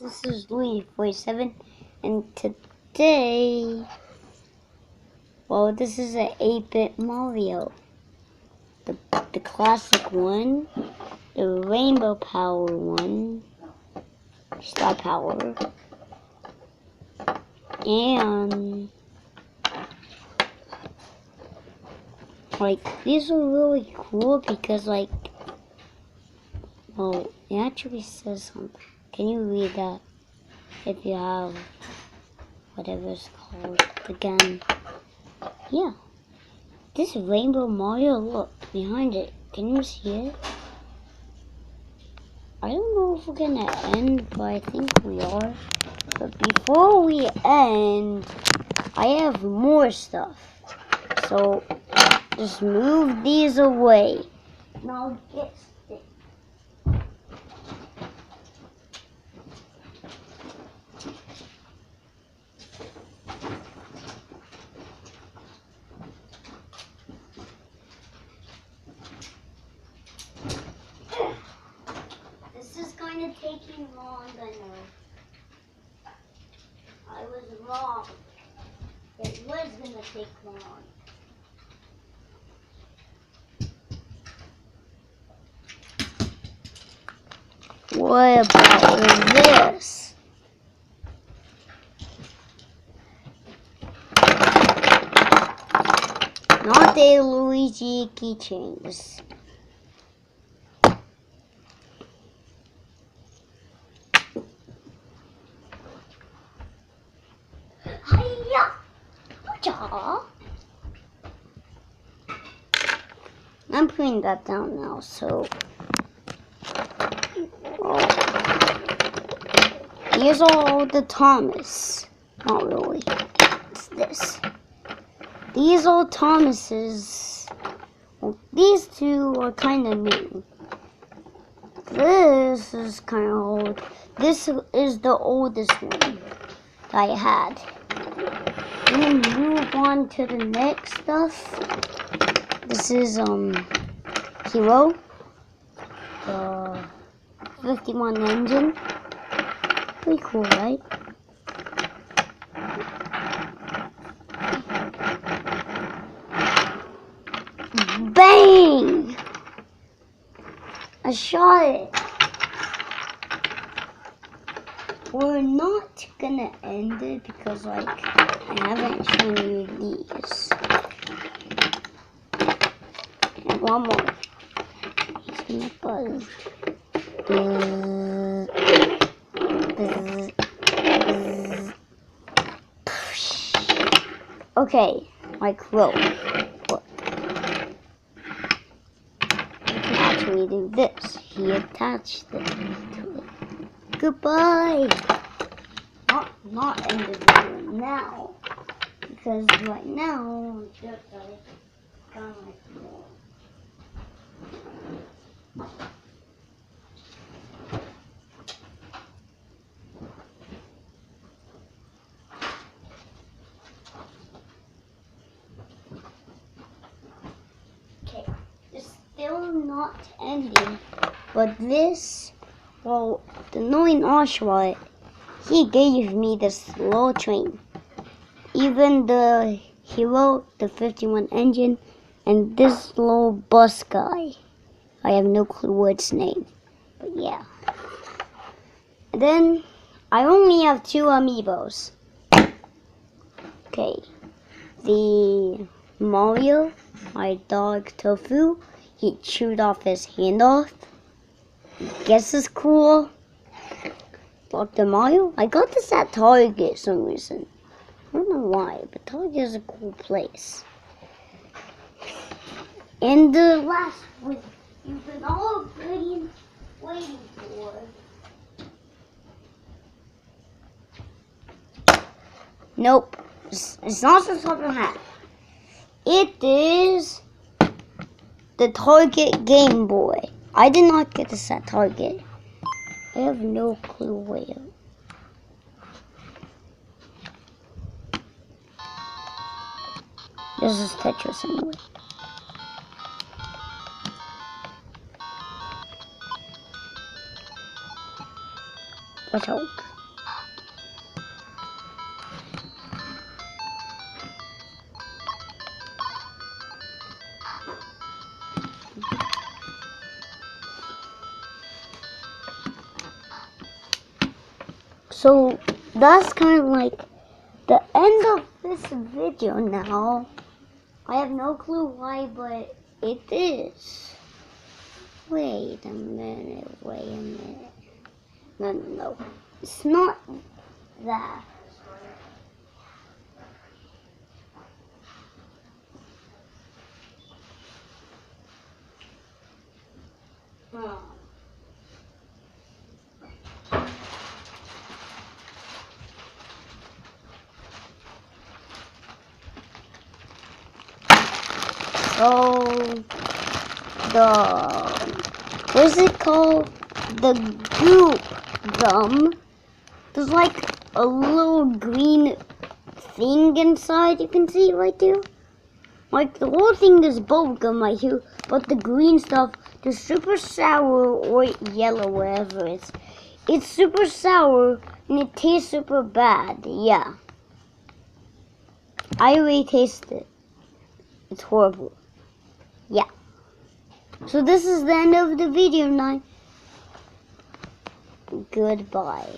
This is Louis47, and today, well, this is an 8-bit Mario. The classic one, the Rainbow Power one, Star Power, and like these are really cool because like, well, it actually says something. Can you read that if you have whatever it's called again? Yeah. This Rainbow Mario, look behind it. Can you see it? I don't know if we're gonna end, but I think we are. But before we end, I have more stuff. So just move these away. And I'll get it. This is going to take me long, I know. I was wrong. It was going to take long. What about this? Not the Luigi keychains. Hiya! Cha! I'm putting that down now, so. Here's all the Thomas. Not really. It's this. These old Thomases. Well, these two are kind of new. This is kind of old. This is the oldest one that I had. Then move on to the next stuff. This is Hero. The 51 engine. Pretty cool, right? Bang! I shot it. We're not gonna end it because like I haven't shown you these. And one more. It's my button. Okay, like rope. Look. You can actually do this. He attached this to it. Goodbye! Not end the video now. Because right now, I'm just kind of like more. Okay, it's still not ending, but this, well, the annoying Oshawott, he gave me the slow train. Even the Hero, the 51 engine, and this little bus guy. I have no clue what its name, but yeah. And then, I only have 2 amiibos. Okay, the Mario, my dog Tofu, he chewed off his hand off. Guess it's cool. Dr. Mario, I got this at Target for some reason. I don't know why, but Target is a cool place. And the last one you've been all waiting for. Nope, it's not the top hat. It is the Target Game Boy. I did not get this at Target. I have no clue where. This is Tetris anyway. Watch out. So that's kind of like the end of this video now. I have no clue why, but it is. Wait a minute. No. It's not that. So what's it called? The Goop gum. There's like a little green thing inside. You can see right there. Like the whole thing is bubblegum right here, but the green stuff, the super sour or yellow, whatever it is, it's super sour and it tastes super bad. Yeah, I already tasted it. It's horrible. Yeah. So this is the end of the video now. Goodbye.